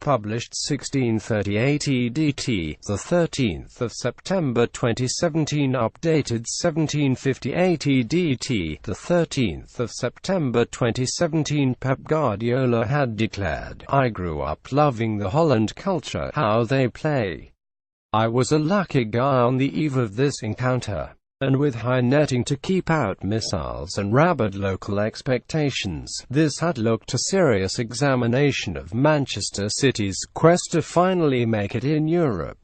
Published 1638 EDT, the 13th of September 2017. Updated 1758 EDT, the 13th of September 2017. Pep Guardiola had declared, "I grew up loving the Holland culture, how they play. I was a lucky guy on the eve of this encounter. And with high netting to keep out missiles and rabid local expectations, this had looked a serious examination of Manchester City's quest to finally make it in Europe."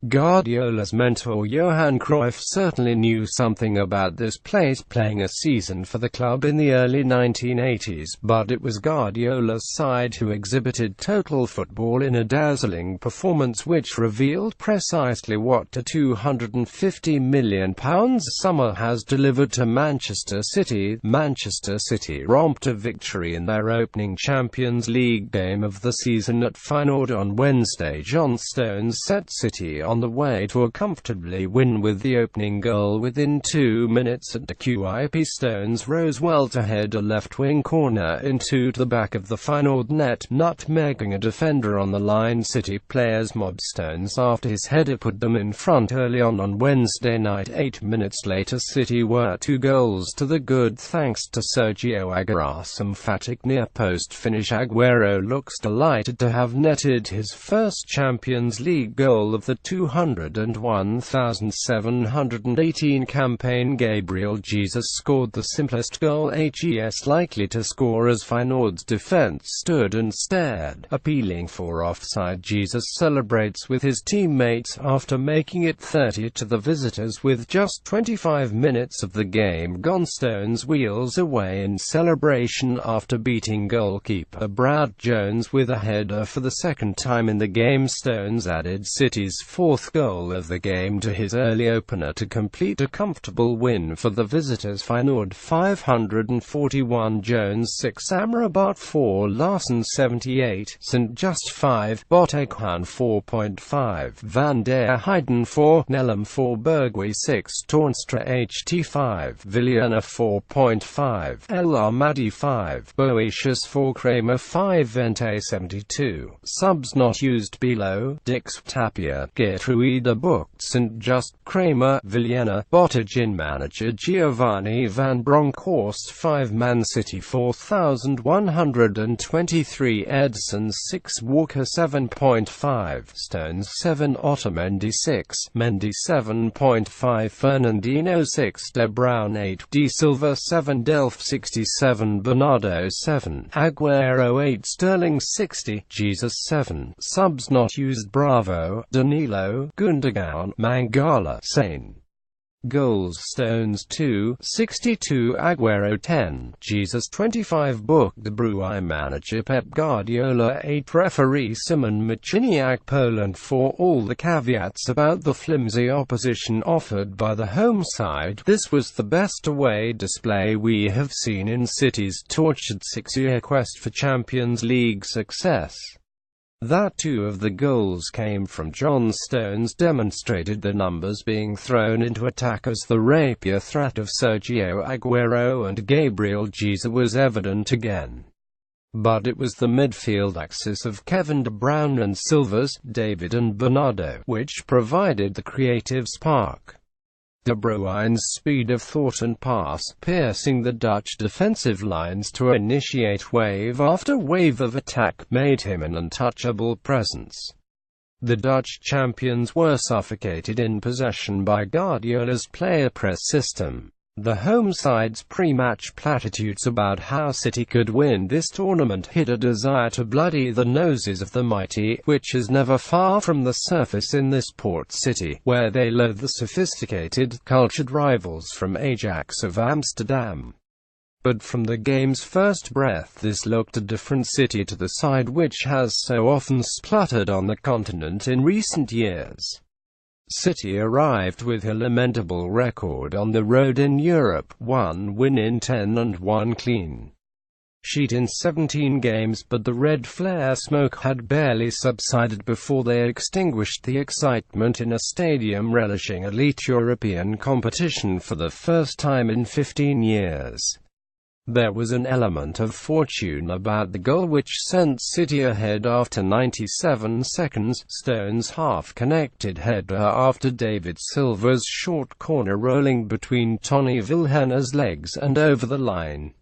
Guardiola's mentor Johan Cruyff certainly knew something about this place, playing a season for the club in the early 1980s, but it was Guardiola's side who exhibited total football in a dazzling performance which revealed precisely what a £250 million summer has delivered to Manchester City. Manchester City romped a victory in their opening Champions League game of the season at Feyenoord on Wednesday. Johan Stones set City on the way to a comfortably win with the opening goal within 2 minutes, and Kuip Stones rose well to head a left-wing corner into the back of the Feyenoord net, nutmegging a defender on the line. City players mobbed Stones after his header put them in front early on Wednesday night. 8 minutes later, City were 2 goals to the good thanks to Sergio Aguero's emphatic near-post finish. Aguero looks delighted to have netted his first Champions League goal of the 201,718 campaign. Gabriel Jesus scored the simplest goal HES likely to score as Feyenoord's defense stood and stared, appealing for offside. Jesus celebrates with his teammates after making it 30 to the visitors with just 25 minutes of the game gone. Stones wheels away in celebration after beating goalkeeper Brad Jones with a header for the second time in the game. Stones added City's fourth goal of the game to his early opener to complete a comfortable win for the visitors. Feyenoord 541, Jones 6, Amrabat 4, Larsen 78, St. Just 5, Botekhan 4.5, Van der Heyden 4, Nelum 4, Bergwijn 6, Toornstra HT 5, Villena 4.5, El Ahmadi 5, Boetius 4, Kramer 5, Vente 72. Subs not used below: Dix, Tapia, Geertruida booked, St. Just, Kramer, Villena, Bottegin. Manager Giovanni van Bronckhorst 5, Man City 4123, Edson 6, Walker 7.5, Stones 7, Otamendi 6, Mendy 7.5, Fernandinho 6, De Bruyne 8, De Silva 7, Delph 67, Bernardo 7, Aguero 8, Sterling 60, Jesus 7. Subs not used: Bravo, Danilo, Gundogan, Mangala, Sane. Goals: Stones 2, 62, Aguero 10, Jesus 25, booked. De Bruyne. Manager Pep Guardiola 8, referee Simon Marciniak. Poland 4. All the caveats about the flimsy opposition offered by the home side, this was the best away display we have seen in City's tortured 6-year quest for Champions League success. That 2 of the goals came from John Stones demonstrated the numbers being thrown into attack as the rapier threat of Sergio Aguero and Gabriel Jesus was evident again. But it was the midfield axis of Kevin De Bruyne and Silvers, David and Bernardo, which provided the creative spark. De Bruyne's speed of thought and pass, piercing the Dutch defensive lines to initiate wave after wave of attack, made him an untouchable presence. The Dutch champions were suffocated in possession by Guardiola's player press system. The home side's pre-match platitudes about how City could win this tournament hid a desire to bloody the noses of the mighty, which is never far from the surface in this port city, where they loathe the sophisticated, cultured rivals from Ajax of Amsterdam. But from the game's first breath this looked a different City to the side which has so often spluttered on the continent in recent years. City arrived with a lamentable record on the road in Europe: 1 win in 10 and 1 clean sheet in 17 games, but the red flare smoke had barely subsided before they extinguished the excitement in a stadium relishing elite European competition for the first time in 15 years. There was an element of fortune about the goal which sent City ahead after 97 seconds. Stones' half-connected header after David Silva's short corner rolling between Tony Vilhena legs and over the line.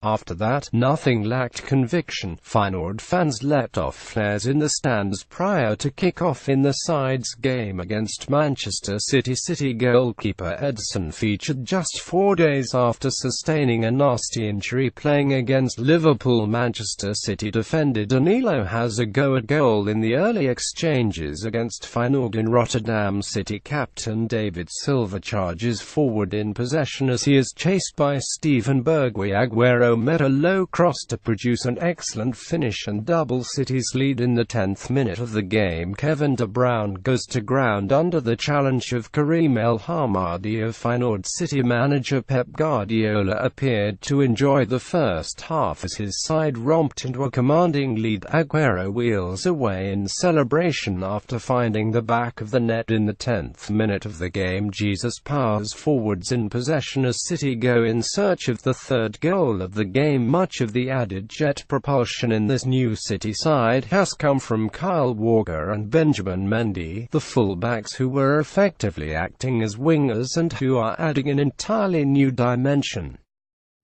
After that, nothing lacked conviction. Feyenoord fans let off flares in the stands prior to kick-off in the side's game against Manchester City. City goalkeeper Ederson featured just 4 days after sustaining a nasty injury playing against Liverpool. Manchester City defender Danilo has a go at goal in the early exchanges against Feyenoord in Rotterdam. City captain David Silva charges forward in possession as he is chased by Steven Bergwijn. Aguero met a low cross to produce an excellent finish and double City's lead in the 10th minute of the game. Kevin De Bruyne goes to ground under the challenge of Karim El Hamadi of Feyenoord. City manager Pep Guardiola appeared to enjoy the first half as his side romped into a commanding lead. Aguero wheels away in celebration after finding the back of the net in the 10th minute of the game. Jesus powers forwards in possession as City go in search of the third goal of the game. Much of the added jet propulsion in this new City side has come from Kyle Walker and Benjamin Mendy, the full-backs who were effectively acting as wingers and who are adding an entirely new dimension.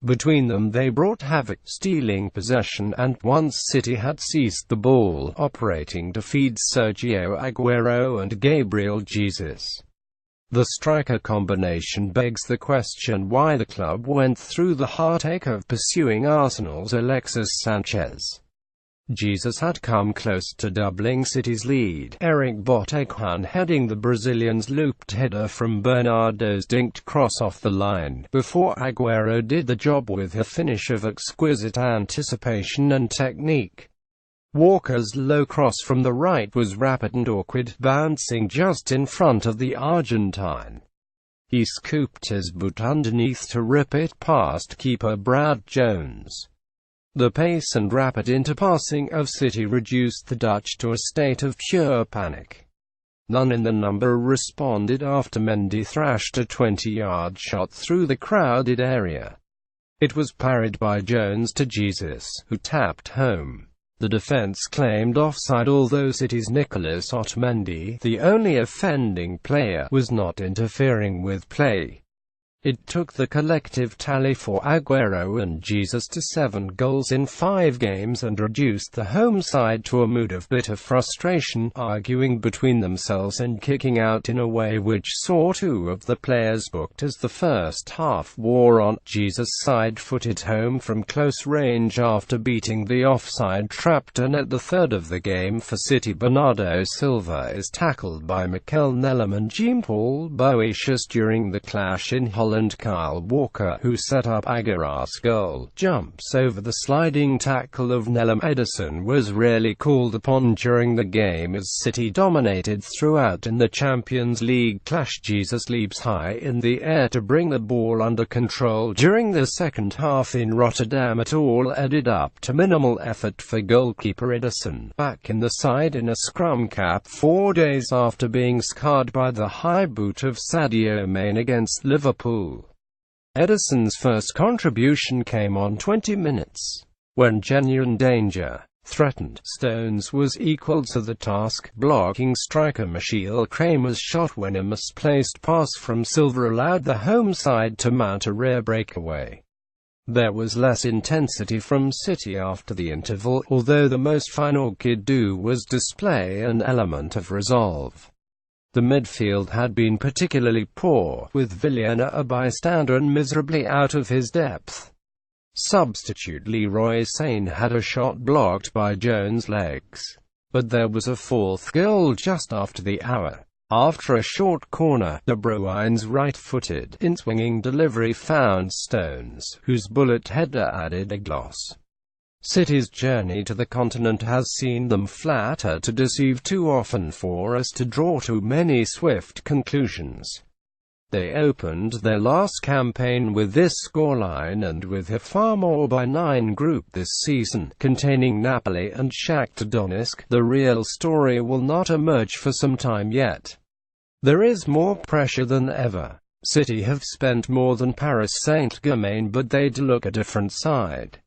Between them they brought havoc, stealing possession and, once City had seized the ball, operating to feed Sergio Aguero and Gabriel Jesus. The striker combination begs the question why the club went through the heartache of pursuing Arsenal's Alexis Sanchez. Jesus had come close to doubling City's lead. Eric Botequan heading the Brazilians' looped header from Bernardo's dinked cross off the line, before Aguero did the job with a finish of exquisite anticipation and technique. Walker's low cross from the right was rapid and awkward, bouncing just in front of the Argentine. He scooped his boot underneath to rip it past keeper Brad Jones. The pace and rapid interpassing of City reduced the Dutch to a state of pure panic. None in the number responded after Mendy thrashed a 20-yard shot through the crowded area. It was parried by Jones to Jesus, who tapped home. The defense claimed offside, although City's Nicolas Otamendi, the only offending player, was not interfering with play. It took the collective tally for Aguero and Jesus to 7 goals in 5 games and reduced the home side to a mood of bitter frustration, arguing between themselves and kicking out in a way which saw 2 of the players booked as the first half wore on. Jesus' side footed home from close range after beating the offside trapped and at the third of the game for City. Bernardo Silva is tackled by Mikel Nelum and Jean-Paul Boetius during the clash in Holland. Kyle Walker, who set up Aguero's goal, jumps over the sliding tackle of Nelum. Ederson was rarely called upon during the game as City dominated throughout in the Champions League clash. Jesus leaps high in the air to bring the ball under control during the second half in Rotterdam. It all added up to minimal effort for goalkeeper Ederson, back in the side in a scrum cap 4 days after being scarred by the high boot of Sadio Mane against Liverpool. Ederson's first contribution came on 20 minutes, when genuine danger threatened. Stones was equal to the task, blocking striker Michiel Kramer's shot when a misplaced pass from Silva allowed the home side to mount a rare breakaway. There was less intensity from City after the interval, although the most Feyenoord could do was display an element of resolve. The midfield had been particularly poor, with Vilhena a bystander and miserably out of his depth. Substitute Leroy Sane had a shot blocked by Jones' legs. But there was a fourth goal just after the hour. After a short corner, De Bruyne's right-footed, in-swinging delivery found Stones, whose bullet header added a gloss. City's journey to the continent has seen them flatter to deceive too often for us to draw too many swift conclusions. They opened their last campaign with this scoreline and with a far more benign group this season, containing Napoli and Shakhtar Donetsk. The real story will not emerge for some time yet. There is more pressure than ever. City have spent more than Paris Saint-Germain, but they'd look a different side.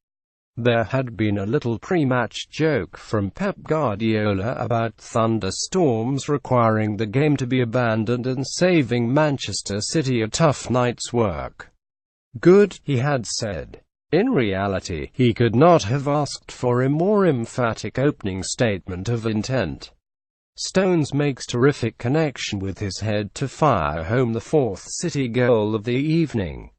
There had been a little pre-match joke from Pep Guardiola about thunderstorms requiring the game to be abandoned and saving Manchester City a tough night's work. Good, he had said. In reality, he could not have asked for a more emphatic opening statement of intent. Stones makes terrific connection with his head to fire home the fourth City goal of the evening.